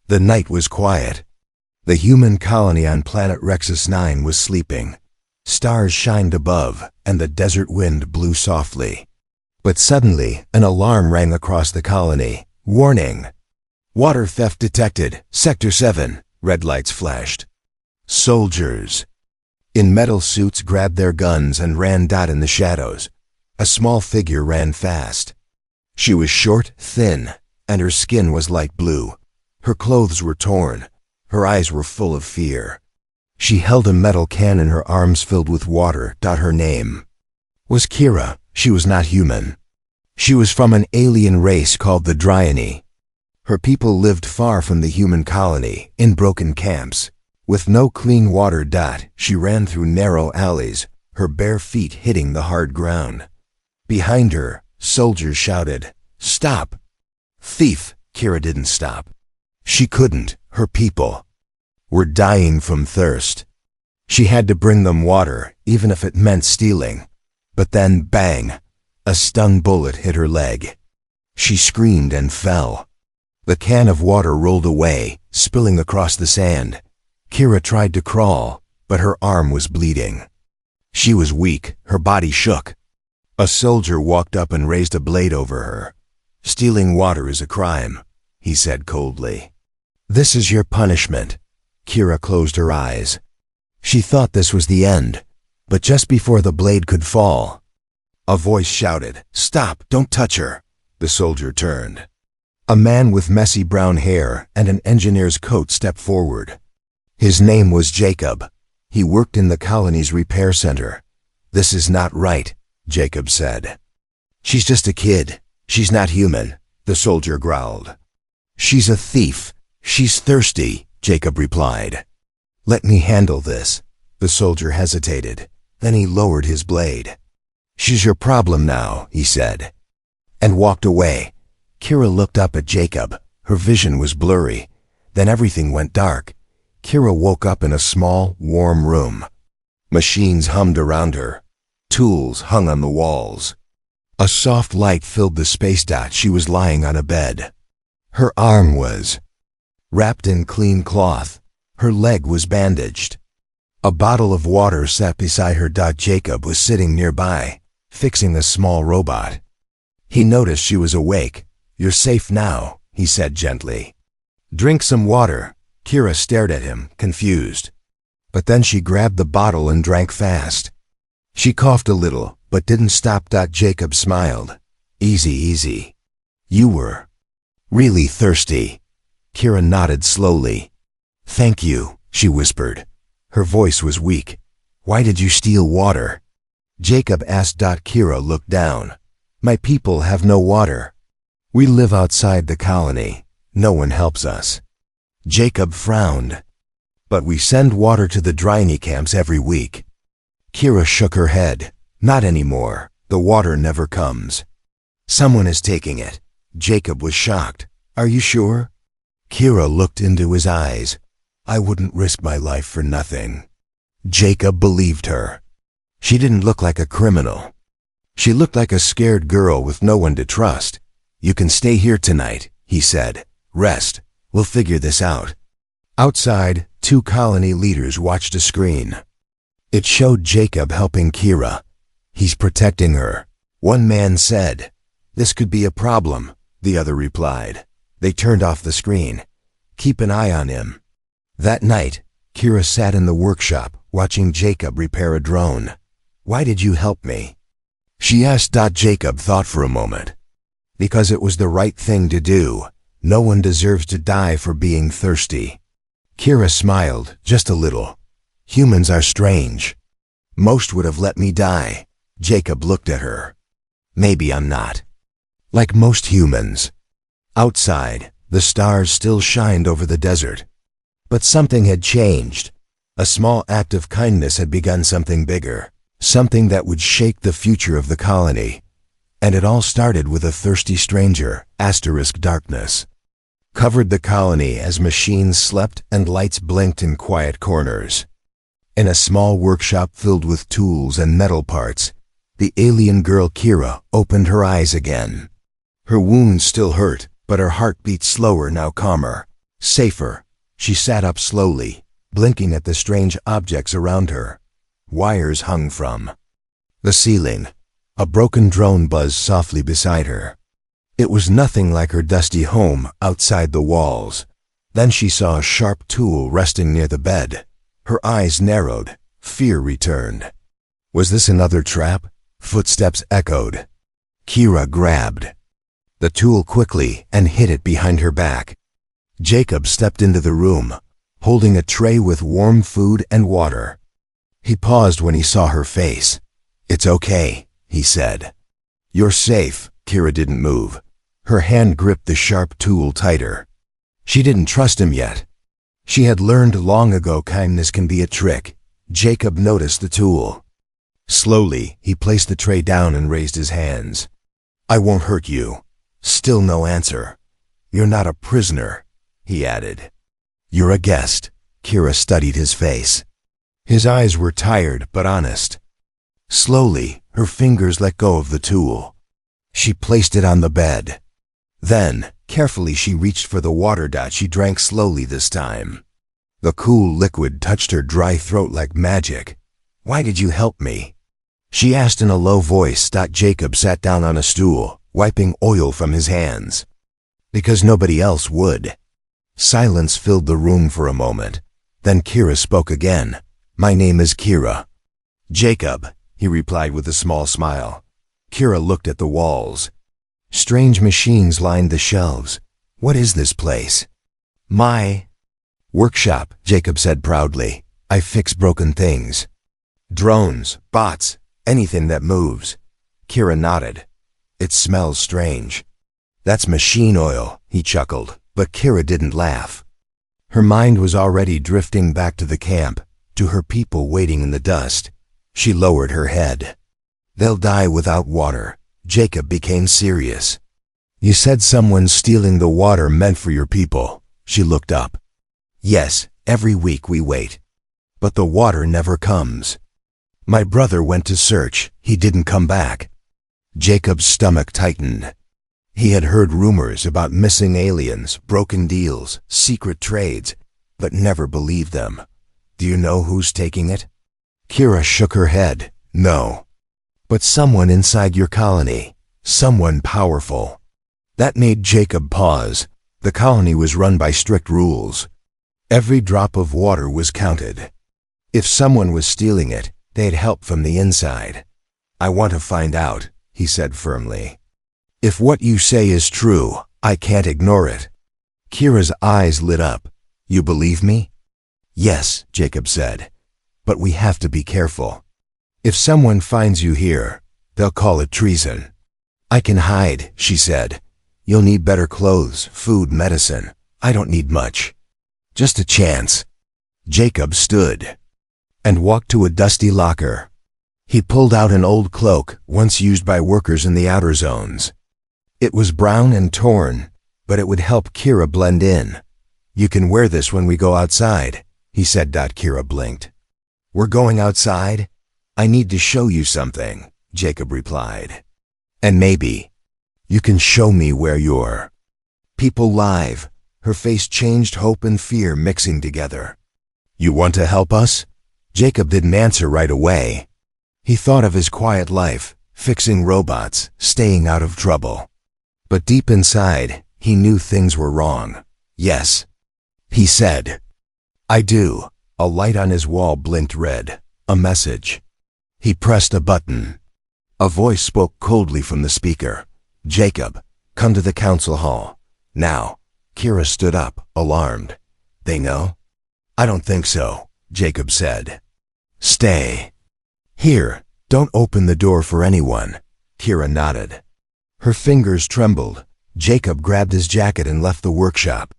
The night was quiet. The human colony on planet Rexus 9 was sleeping. Stars shined above, and the desert wind blew softly. But suddenly, an alarm rang across the colony. Warning! Water theft detected. Sector 7. Red lights flashed. Soldiers in metal suits grabbed their guns and ran. In the shadows, a small figure ran fast. She was short, thin, and her skin was light blue. Her clothes were torn. Her eyes were full of fear. She held a metal can in her arms filled with water. Her name was Kira. She was not human. She was from an alien race called the Tyranny. Her people lived far from the human colony, in broken camps. With no clean water. She ran through narrow alleys, her bare feet hitting the hard ground. Behind her, soldiers shouted, "Stop!" "Thief!" Kira didn't stop. She couldn't. Her people were dying from thirst. She had to bring them water, even if it meant stealing. But then, bang! A stun bullet hit her leg. She screamed and fell. The can of water rolled away, spilling across the sand. Kira tried to crawl, but her arm was bleeding. She was weak, her body shook. A soldier walked up and raised a blade over her. "Stealing water is a crime," he said coldly. "This is your punishment." Kira closed her eyes. She thought this was the end, but just before the blade could fall, a voice shouted, "Stop! Don't touch her!" The soldier turned. A man with messy brown hair and an engineer's coat stepped forward. His name was Jacob. He worked in the colony's repair center. "This is not right," Jacob said. "She's just a kid. She's not human," the soldier growled. "She's a thief. She's thirsty," Jacob replied. "Let me handle this." The soldier hesitated. Then he lowered his blade. "She's your problem now," he said, and walked away. Kira looked up at Jacob. Her vision was blurry. Then everything went dark. Kira woke up in a small, warm room. Machines hummed around her. Tools hung on the walls. A soft light filled the space. She was lying on a bed. Her arm was wrapped in clean cloth. Her leg was bandaged. A bottle of water sat beside her. Jacob was sitting nearby, fixing a small robot. He noticed she was awake. "You're safe now," he said gently. "Drink some water." Kira stared at him, confused. But then she grabbed the bottle and drank fast. She coughed a little, but didn't stop. Jacob smiled. "Easy, easy. You were really thirsty." Kira nodded slowly. "Thank you," she whispered. Her voice was weak. "Why did you steal water?" Jacob asked. Kira looked down. "My people have no water. We live outside the colony. No one helps us." Jacob frowned. "But we send water to the Tyranny camps every week." Kira shook her head. "Not anymore. The water never comes." "Someone is taking it." Jacob was shocked. "Are you sure?" Kira looked into his eyes. "I wouldn't risk my life for nothing." Jacob believed her. She didn't look like a criminal. She looked like a scared girl with no one to trust. "You can stay here tonight," he said. "Rest. We'll figure this out." Outside, 2 colony leaders watched a screen. It showed Jacob helping Kira. "He's protecting her." One man said. "This could be a problem," the other replied. They turned off the screen. "Keep an eye on him." That night, Kira sat in the workshop, watching Jacob repair a drone. "Why did you help me?" she asked. Jacob thought for a moment. "Because it was the right thing to do. No one deserves to die for being thirsty." Kira smiled, just a little. "Humans are strange. Most would have let me die." Jacob looked at her. "Maybe I'm not like most humans." Outside, the stars still shined over the desert. But something had changed. A small act of kindness had begun something bigger, something that would shake the future of the colony. And it all started with a thirsty stranger, *darkness, covered the colony as machines slept and lights blinked in quiet corners. In a small workshop filled with tools and metal parts, the alien girl Kira opened her eyes again. Her wounds still hurt, but her heart beat slower, now calmer. Safer. She sat up slowly, blinking at the strange objects around her. Wires hung from the ceiling. A broken drone buzzed softly beside her. It was nothing like her dusty home outside the walls. Then she saw a sharp tool resting near the bed. Her eyes narrowed. Fear returned. Was this another trap? Footsteps echoed. Kira grabbed the tool quickly and hid it behind her back. Jacob stepped into the room, holding a tray with warm food and water. He paused when he saw her face. "It's okay," he said. "You're safe." Kira didn't move. Her hand gripped the sharp tool tighter. She didn't trust him yet. She had learned long ago kindness can be a trick. Jacob noticed the tool. Slowly, he placed the tray down and raised his hands. "I won't hurt you." Still no answer. "You're not a prisoner," he added. "You're a guest." Kira studied his face. His eyes were tired but honest. Slowly, her fingers let go of the tool. She placed it on the bed. Then, carefully she reached for the water. She drank slowly this time. The cool liquid touched her dry throat like magic. "Why did you help me?" she asked in a low voice. Jacob sat down on a stool, wiping oil from his hands. "Because nobody else would." Silence filled the room for a moment. Then Kira spoke again. "My name is Kira." "Jacob," he replied with a small smile. Kira looked at the walls. Strange machines lined the shelves. "What is this place?" "My workshop," Jacob said proudly. "I fix broken things. Drones, bots, anything that moves." Kira nodded. "It smells strange." "That's machine oil," he chuckled, but Kira didn't laugh. Her mind was already drifting back to the camp, to her people waiting in the dust. She lowered her head. "They'll die without water." Jacob became serious. "You said someone's stealing the water meant for your people." She looked up. "Yes, every week we wait. But the water never comes. My brother went to search. He didn't come back." Jacob's stomach tightened. He had heard rumors about missing aliens, broken deals, secret trades, but never believed them. "Do you know who's taking it?" Kira shook her head. "No. But someone inside your colony. Someone powerful." That made Jacob pause. The colony was run by strict rules. Every drop of water was counted. If someone was stealing it, they'd help from the inside. "I want to find out," he said firmly. "If what you say is true, I can't ignore it." Kira's eyes lit up. "You believe me?" "Yes," Jacob said. "But we have to be careful. If someone finds you here, they'll call it treason." "I can hide," she said. "You'll need better clothes, food, medicine. I don't need much. Just a chance." Jacob stood and walked to a dusty locker. He pulled out an old cloak, once used by workers in the outer zones. It was brown and torn, but it would help Kira blend in. "You can wear this when we go outside," he said. Kira blinked. "We're going outside? I need to show you something," Jacob replied. "And maybe you can show me where you're people live." Her face changed, hope and fear mixing together. "You want to help us?" Jacob didn't answer right away. He thought of his quiet life, fixing robots, staying out of trouble. But deep inside, he knew things were wrong. "Yes," he said. "I do." A light on his wall blinked red. A message. He pressed a button. A voice spoke coldly from the speaker. "Jacob, come to the council hall. Now." Kira stood up, alarmed. "They know?" "I don't think so," Jacob said. "Stay here. Don't open the door for anyone." Kira nodded. Her fingers trembled. Jacob grabbed his jacket and left the workshop.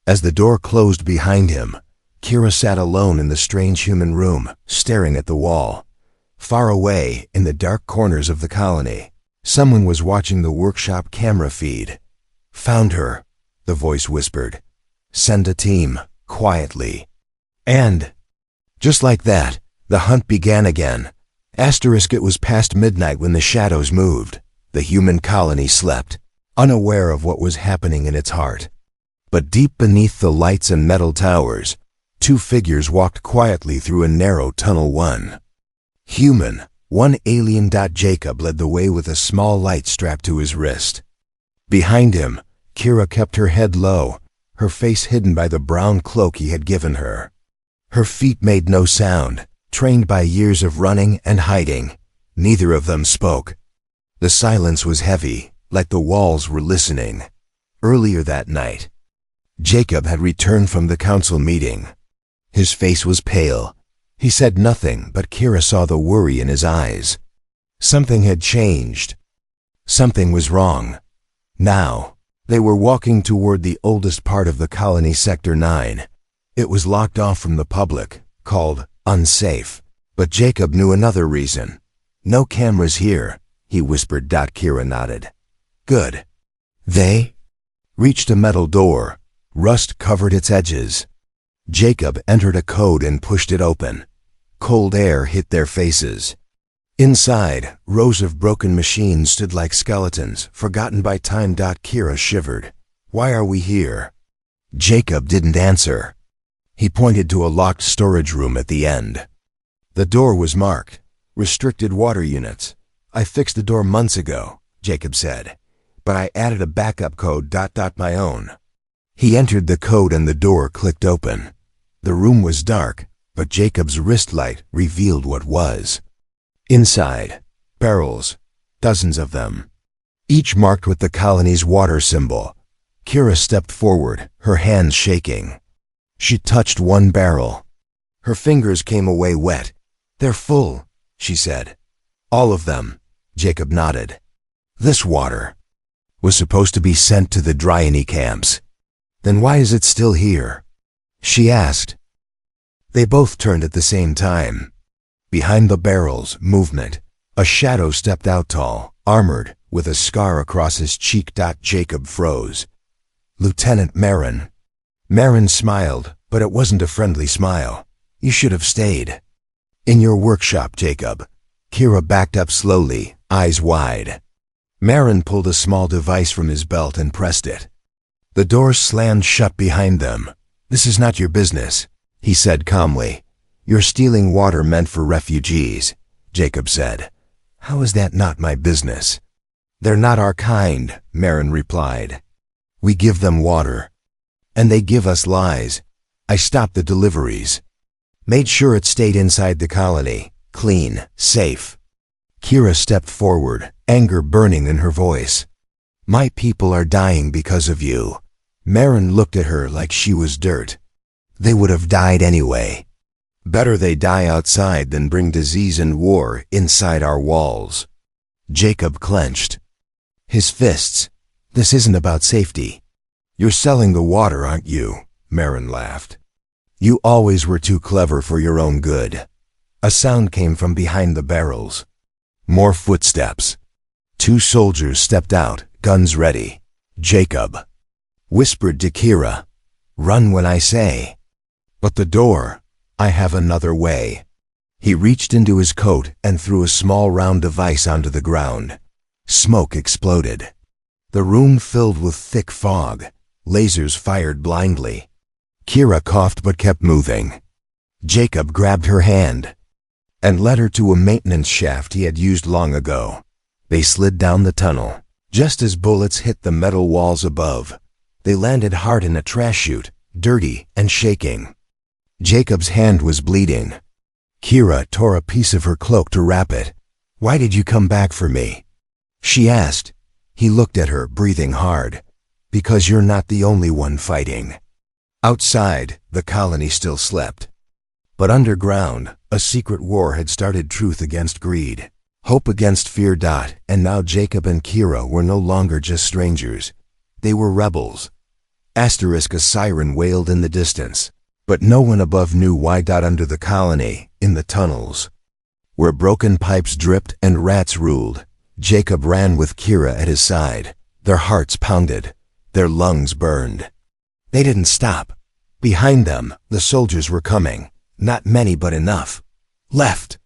As the door closed behind him, Kira sat alone in the strange human room, staring at the wall. Far away, in the dark corners of the colony, someone was watching the workshop camera feed. "Found her," the voice whispered. "Send a team, quietly." And just like that, the hunt began again. It was past midnight when the shadows moved. The human colony slept, unaware of what was happening in its heart. But deep beneath the lights and metal towers, two figures walked quietly through a narrow tunnel. One human, one alien. Jacob led the way with a small light strapped to his wrist. Behind him, Kira kept her head low, her face hidden by the brown cloak he had given her. Her feet made no sound, trained by years of running and hiding. Neither of them spoke. The silence was heavy, like the walls were listening. Earlier that night, Jacob had returned from the council meeting. His face was pale. He said nothing, but Kira saw the worry in his eyes. Something had changed. Something was wrong. Now, they were walking toward the oldest part of the colony, Sector 9. It was locked off from the public, called unsafe. But Jacob knew another reason. No cameras here, he whispered. Kira nodded. Good. They reached a metal door. Rust covered its edges. Jacob entered a code and pushed it open. Cold air hit their faces. Inside, rows of broken machines stood like skeletons, forgotten by time. Kira shivered. Why are we here? Jacob didn't answer. He pointed to a locked storage room at the end. The door was marked, restricted water units. I fixed the door months ago, Jacob said, but I added a backup code. My own. He entered the code and the door clicked open. The room was dark, but Jacob's wrist light revealed what was. Inside, barrels, dozens of them, each marked with the colony's water symbol. Kira stepped forward, her hands shaking. She touched one barrel. Her fingers came away wet. They're full, she said. All of them, Jacob nodded. This water was supposed to be sent to the tyranny camps. Then why is it still here? She asked. They both turned at the same time. Behind the barrels, movement. A shadow stepped out, tall, armored, with a scar across his cheek. Jacob froze. Lieutenant Marin. Marin smiled, but it wasn't a friendly smile. You should have stayed. In your workshop, Jacob. Kira backed up slowly, eyes wide. Marin pulled a small device from his belt and pressed it. The door slammed shut behind them. This is not your business, he said calmly. You're stealing water meant for refugees, Jacob said. How is that not my business? They're not our kind, Marin replied. We give them water. And they give us lies. I stopped the deliveries. Made sure it stayed inside the colony, clean, safe. Kira stepped forward, anger burning in her voice. My people are dying because of you. Marin looked at her like she was dirt. They would have died anyway. Better they die outside than bring disease and war inside our walls. Jacob clenched his fists. This isn't about safety. You're selling the water, aren't you? Marin laughed. You always were too clever for your own good. A sound came from behind the barrels. More footsteps. Two soldiers stepped out, guns ready. Jacob whispered to Kira, Run when I say. But the door, I have another way. He reached into his coat and threw a small round device onto the ground. Smoke exploded. The room filled with thick fog. Lasers fired blindly. Kira coughed but kept moving. Jacob grabbed her hand and led her to a maintenance shaft he had used long ago. They slid down the tunnel. Just as bullets hit the metal walls above, they landed hard in a trash chute, dirty and shaking. Jacob's hand was bleeding. Kira tore a piece of her cloak to wrap it. Why did you come back for me? She asked. He looked at her, breathing hard. Because you're not the only one fighting. Outside, the colony still slept. But underground, a secret war had started. Truth against greed, hope against fear. And now Jacob and Kira were no longer just strangers. They were rebels. A siren wailed in the distance. But no one above knew why. Under the colony, in the tunnels, where broken pipes dripped and rats ruled, Jacob ran with Kira at his side. Their hearts pounded. Their lungs burned. They didn't stop. Behind them, the soldiers were coming. Not many, but enough. Left!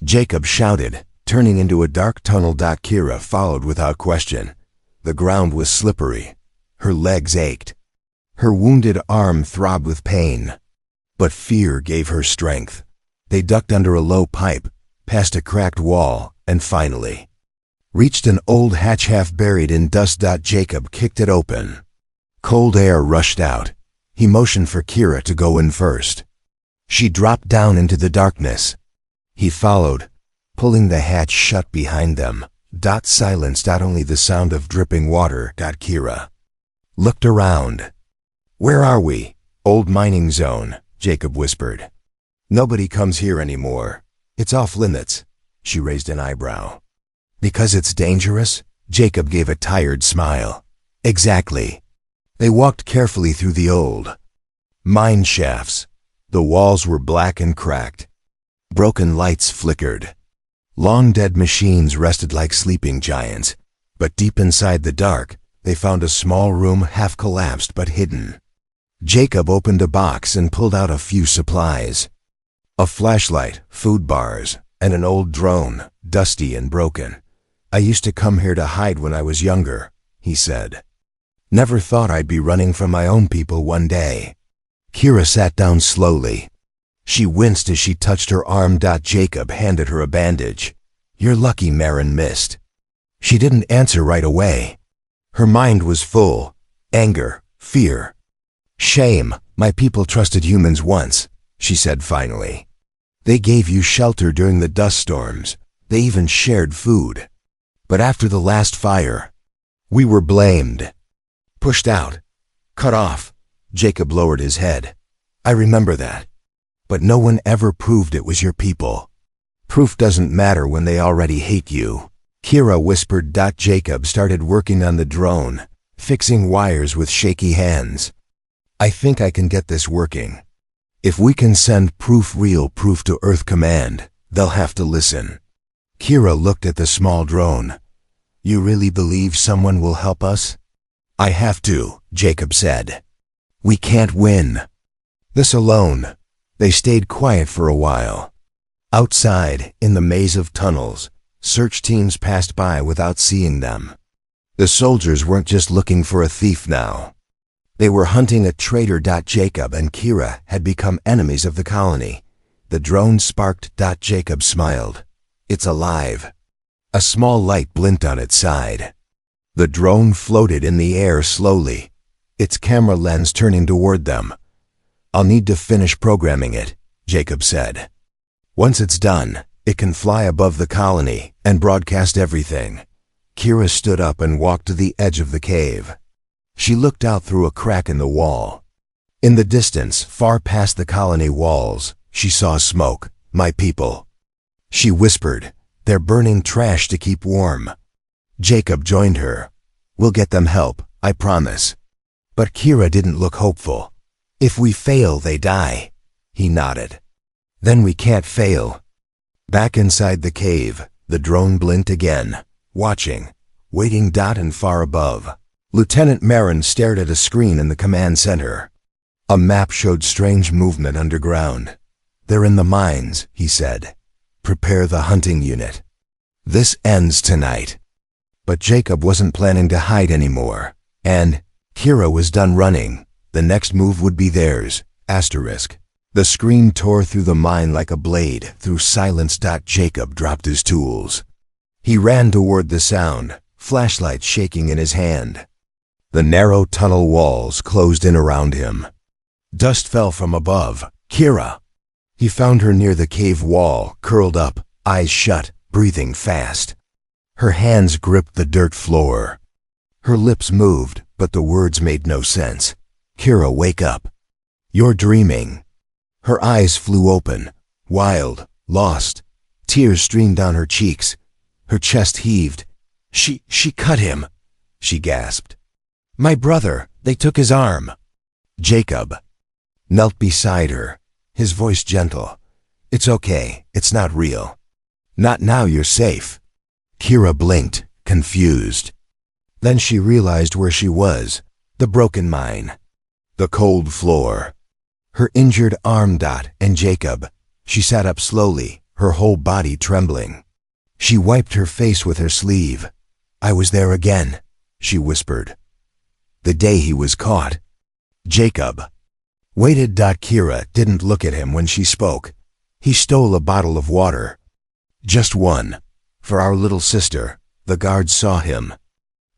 Jacob shouted, turning into a dark tunnel. Kira followed without question. The ground was slippery. Her legs ached. Her wounded arm throbbed with pain. But fear gave her strength. They ducked under a low pipe, past a cracked wall, and finally reached an old hatch half buried in dust. Jacob kicked it open. Cold air rushed out. He motioned for Kira to go in first. She dropped down into the darkness. He followed, pulling the hatch shut behind them. Silence, only the sound of dripping water. Kira looked around. "Where are we?" "Old mining zone," Jacob whispered. "Nobody comes here anymore. It's off limits." She raised an eyebrow. "Because it's dangerous?" Jacob gave a tired smile. "Exactly." They walked carefully through the old mine shafts. The walls were black and cracked. Broken lights flickered. Long-dead machines rested like sleeping giants. But deep inside the dark, they found a small room half collapsed but hidden. Jacob opened a box and pulled out a few supplies. A flashlight, food bars, and an old drone, dusty and broken. "I used to come here to hide when I was younger," he said. "Never thought I'd be running from my own people one day." Kira sat down slowly. She winced as she touched her arm. Jacob handed her a bandage. "You're lucky Marin missed." She didn't answer right away. Her mind was full. Anger, fear, shame. "My people trusted humans once," she said finally. "They gave you shelter during the dust storms. They even shared food. But after the last fire, we were blamed. Pushed out. Cut off." Jacob lowered his head. "I remember that. But no one ever proved it was your people. Proof doesn't matter when they already hate you." Kira whispered. Jacob started working on the drone, fixing wires with shaky hands. "I think I can get this working. If we can send real proof to Earth Command, they'll have to listen." Kira looked at the small drone. "You really believe someone will help us?" "I have to," Jacob said. "We can't win this alone." They stayed quiet for a while. Outside, in the maze of tunnels, search teams passed by without seeing them. The soldiers weren't just looking for a thief now. They were hunting a traitor. Jacob and Kira had become enemies of the colony. The drone sparked. Jacob smiled. "It's alive." A small light blinked on its side. The drone floated in the air slowly, its camera lens turning toward them. "I'll need to finish programming it," Jacob said. "Once it's done, it can fly above the colony and broadcast everything." Kira stood up and walked to the edge of the cave. She looked out through a crack in the wall. In the distance, far past the colony walls, she saw smoke. "My people," she whispered. "They're burning trash to keep warm." Jacob joined her. "We'll get them help, I promise." But Kira didn't look hopeful. "If we fail, they die." He nodded. "Then we can't fail." Back inside the cave, the drone blinked again, watching, waiting. And far above, Lieutenant Marin stared at a screen in the command center. A map showed strange movement underground. "They're in the mines," he said. "Prepare the hunting unit. This ends tonight." But Jacob wasn't planning to hide anymore, and Kira was done running. The next move would be theirs. The screen tore through the mine like a blade, through silence. Jacob dropped his tools. He ran toward the sound, flashlight shaking in his hand. The narrow tunnel walls closed in around him. Dust fell from above. "Kira!" He found her near the cave wall, curled up, eyes shut, breathing fast. Her hands gripped the dirt floor. Her lips moved, but the words made no sense. "Kira, wake up. You're dreaming." Her eyes flew open, wild, lost. Tears streamed down her cheeks. Her chest heaved. She cut him," she gasped. "My brother, they took his arm." Jacob knelt beside her, his voice gentle. "It's okay, it's not real. Not now, you're safe." Kira blinked, confused. Then she realized where she was, the broken mine, the cold floor, her injured arm. And Jacob. She sat up slowly, her whole body trembling. She wiped her face with her sleeve. "I was there again," she whispered. "The day he was caught." Jacob. Waited. Kira didn't look at him when she spoke. He stole a bottle of water. Just one. For our little sister. The guards saw him.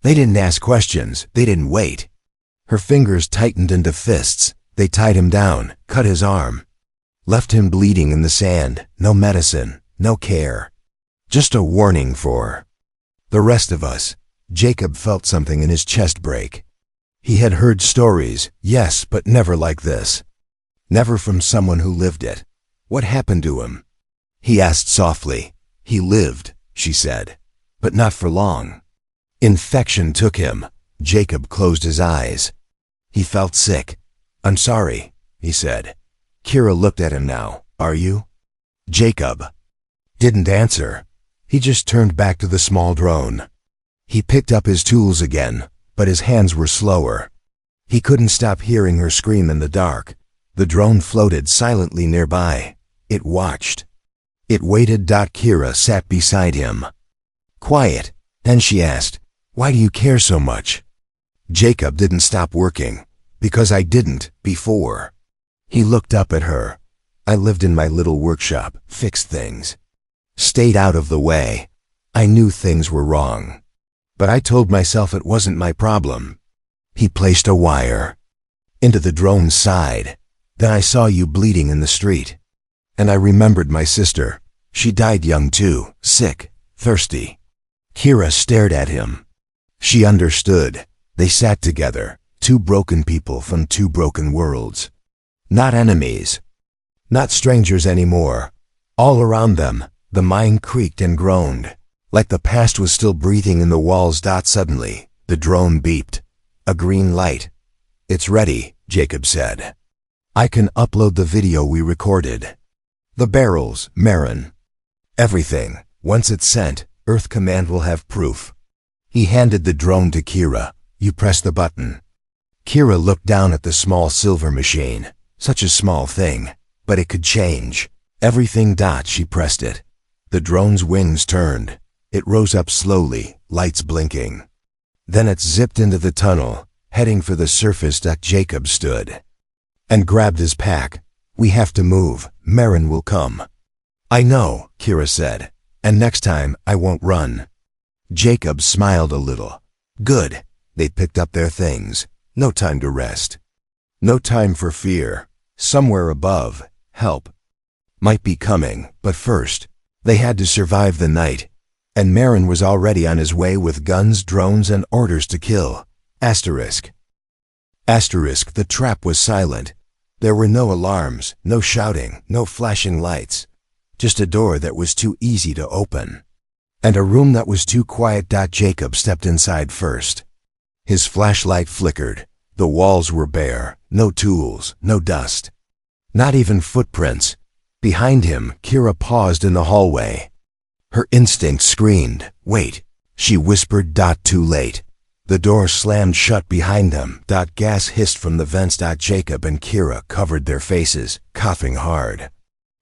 They didn't ask questions. They didn't wait. Her fingers tightened into fists. They tied him down, cut his arm. Left him bleeding in the sand. No medicine, no care. Just a warning for the rest of us. Jacob felt something in his chest break. He had heard stories, yes, but never like this. Never from someone who lived it. What happened to him? He asked softly. He lived, she said, but not for long. Infection took him. Jacob closed his eyes. He felt sick. I'm sorry, he said. Kira looked at him now. Are you? Jacob didn't answer. He just turned back to the small drone. He picked up his tools again, but his hands were slower. He couldn't stop hearing her scream in the dark. The drone floated silently nearby. It watched. It waited. Kira sat beside him. Quiet. Then she asked, why do you care so much? Jacob didn't stop working. Because I didn't, before. He looked up at her. I lived in my little workshop, fixed things. Stayed out of the way. I knew things were wrong. But I told myself it wasn't my problem. He placed a wire into the drone's side. Then I saw you bleeding in the street. And I remembered my sister. She died young too, sick, thirsty. Kira stared at him. She understood. They sat together, two broken people from two broken worlds. Not enemies. Not strangers anymore. All around them, the mine creaked and groaned, like the past was still breathing in the walls. Suddenly, the drone beeped. A green light. It's ready, Jacob said. I can upload the video we recorded. The barrels, Marin. Everything. Once it's sent, Earth Command will have proof. He handed the drone to Kira. You press the button. Kira looked down at the small silver machine. Such a small thing, but it could change everything. She pressed it. The drone's wings turned. It rose up slowly, lights blinking. Then it zipped into the tunnel, heading for the surface. Jacob stood and grabbed his pack. We have to move. Marin will come. I know, Kira said, and next time I won't run. Jacob smiled a little. Good. They picked up their things. No time to rest. No time for fear. Somewhere above, help might be coming, but first, they had to survive the night. And Marin was already on his way with guns, drones, and orders to kill. Asterisk. The trap was silent. There were no alarms, no shouting, no flashing lights. Just a door that was too easy to open. And a room that was too quiet. Jacob stepped inside first. His flashlight flickered. The walls were bare. No tools, no dust. Not even footprints. Behind him, Kira paused in the hallway. Her instinct screamed, wait. She whispered. Too late. The door slammed shut behind them. Gas hissed from the vents. Jacob and Kira covered their faces, coughing hard.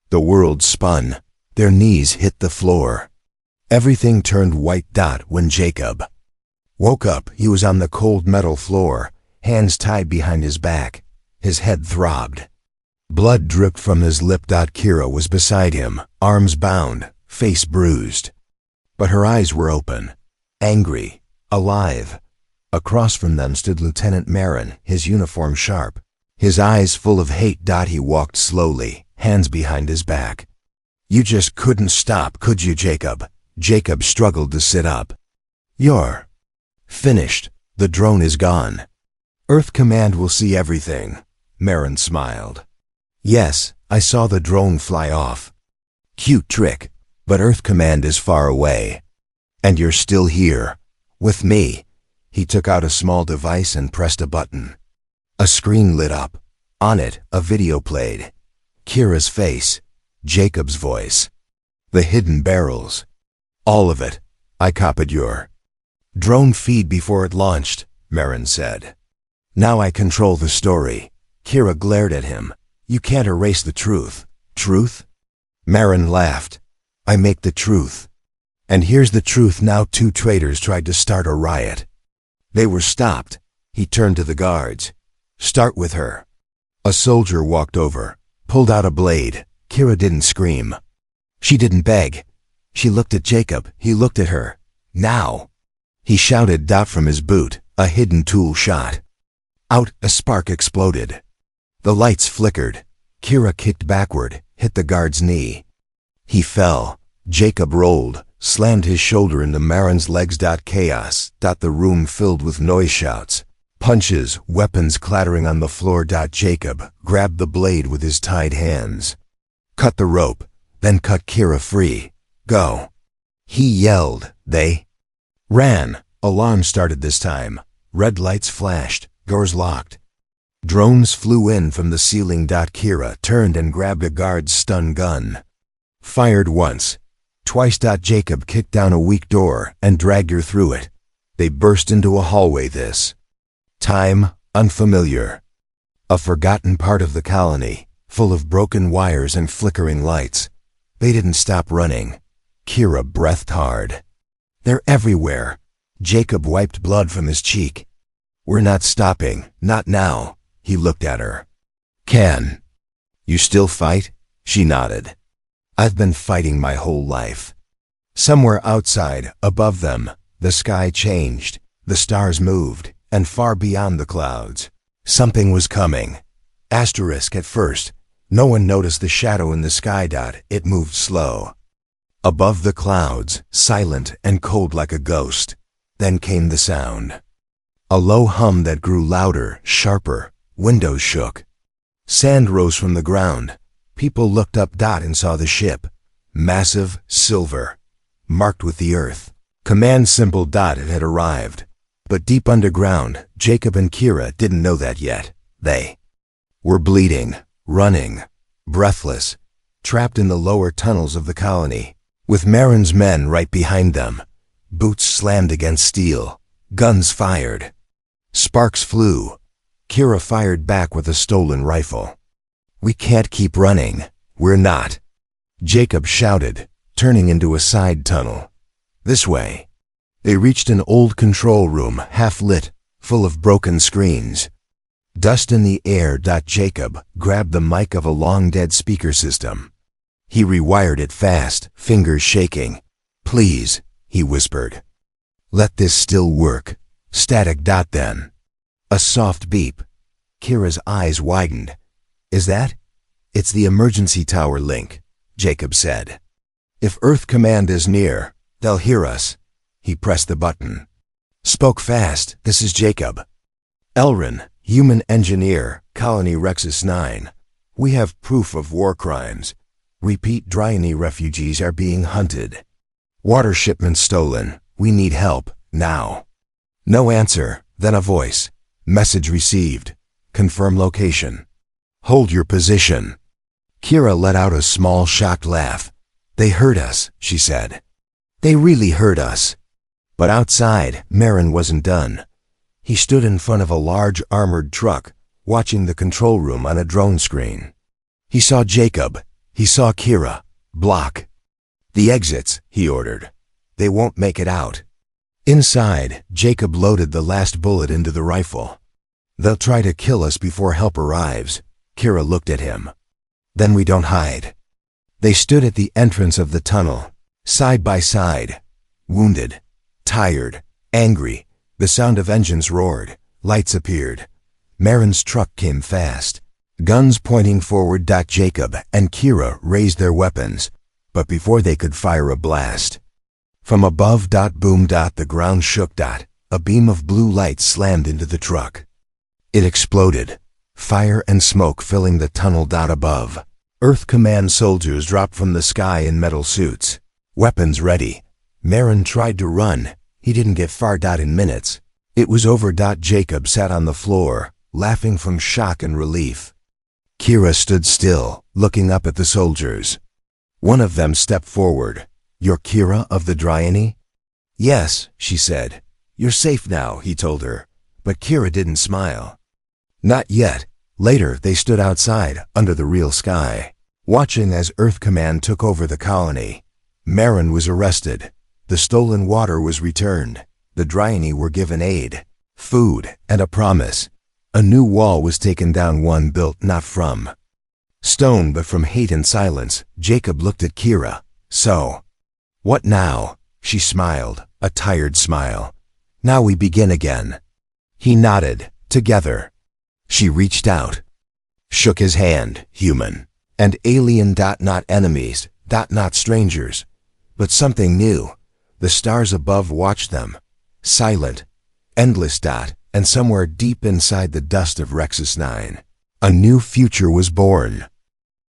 The world spun. Their knees hit the floor. Everything turned white. When Jacob woke up, he was on the cold metal floor, hands tied behind his back. His head throbbed. Blood dripped from his lip. Kira was beside him, arms bound, face bruised. But her eyes were open, angry, alive. Across from them stood Lieutenant Marin, his uniform sharp, his eyes full of hate. He walked slowly, hands behind his back. You just couldn't stop, could you, Jacob? Jacob struggled to sit up. You're finished. The drone is gone. Earth Command will see everything. Marin smiled. Yes, I saw the drone fly off. Cute trick, but Earth Command is far away. And you're still here, with me. He took out a small device and pressed a button. A screen lit up. On it, a video played. Kira's face, Jacob's voice, the hidden barrels. All of it. I copied your drone feed before it launched, Marin said. Now I control the story. Kira glared at him. You can't erase the truth. Truth? Marin laughed. I make the truth. And here's the truth now. 2 traitors tried to start a riot. They were stopped. He turned to the guards. Start with her. A soldier walked over, pulled out a blade. Kira didn't scream. She didn't beg. She looked at Jacob. He looked at her. Now. He shouted out from his boot. A hidden tool shot. Out, a spark exploded. The lights flickered. Kira kicked backward, hit the guard's knee. He fell. Jacob rolled, slammed his shoulder into Marin's legs. Chaos. The room filled with noise shouts. Punches, weapons clattering on the floor. Jacob grabbed the blade with his tied hands. Cut the rope, then cut Kira free. Go. He yelled. They ran. Alarm started this time. Red lights flashed, doors locked. Drones flew in from the ceiling. Kira turned and grabbed a guard's stun gun. Fired once. Twice. Jacob kicked down a weak door and dragged her through it. They burst into a hallway. This time, unfamiliar. A forgotten part of the colony, full of broken wires and flickering lights. They didn't stop running. Kira breathed hard. They're everywhere. Jacob wiped blood from his cheek. We're not stopping, not now. He looked at her. Can you still fight? She nodded. I've been fighting my whole life. Somewhere outside, above them, the sky changed, the stars moved, and far beyond the clouds, something was coming. Asterisk at first. No one noticed the shadow in the sky. It moved slow. Above the clouds, silent and cold like a ghost. Then came the sound. A low hum that grew louder, sharper. Windows shook. Sand rose from the ground. People looked up. And saw the ship. Massive, silver, marked with the earth. Command symbol. It had arrived. But deep underground, Jacob and Kira didn't know that yet. They were bleeding, running, breathless, trapped in the lower tunnels of the colony, with Marin's men right behind them. Boots slammed against steel. Guns fired. Sparks flew. Kira fired back with a stolen rifle. We can't keep running. We're not. Jacob shouted, turning into a side tunnel. This way. They reached an old control room, half lit, full of broken screens. Dust in the air. Jacob grabbed the mic of a long-dead speaker system. He rewired it fast, fingers shaking. Please, he whispered. Let this still work. Static. Then. A soft beep. Kira's eyes widened. Is that? It's the emergency tower link, Jacob said. If Earth Command is near, they'll hear us. He pressed the button. Spoke fast. This is Jacob. Elrin, human engineer, Colony Rexus 9. We have proof of war crimes. Repeat, tyranny refugees are being hunted. Water shipments stolen. We need help, now. No answer, then a voice. Message received. Confirm location. Hold your position. Kira let out a small, shocked laugh. They heard us, she said. They really heard us. But outside, Marin wasn't done. He stood in front of a large armored truck, watching the control room on a drone screen. He saw Jacob. He saw Kira. Block. The exits, he ordered. They won't make it out. Inside, Jacob loaded the last bullet into the rifle. They'll try to kill us before help arrives. Kira looked at him. Then we don't hide. They stood at the entrance of the tunnel, side by side, wounded, tired, angry. The sound of engines roared. Lights appeared. Marin's truck came fast. Guns pointing forward. Jacob and Kira raised their weapons, but before they could fire a blast. From above. Boom. The ground shook. A beam of blue light slammed into the truck. It exploded. Fire and smoke filling the tunnel. Above. Earth Command soldiers dropped from the sky in metal suits. Weapons ready. Marin tried to run. He didn't get far. In minutes. It was over. Jacob sat on the floor, laughing from shock and relief. Kira stood still, looking up at the soldiers. One of them stepped forward. You're Kira of the tyranny? Yes, she said. You're safe now, he told her. But Kira didn't smile. Not yet. Later, they stood outside, under the real sky, watching as Earth Command took over the colony. Marin was arrested. The stolen water was returned. The tyranny were given aid, food, and a promise. A new wall was taken down, one built not from stone but from hate and silence. Jacob looked at Kira. So, what now? She smiled, a tired smile. Now we begin again. He nodded. Together. She reached out, shook his hand. Human and alien. Not enemies. Not strangers. But something new. The stars above watched them. Silent. Endless. And somewhere deep inside the dust of Rexus 9, a new future was born.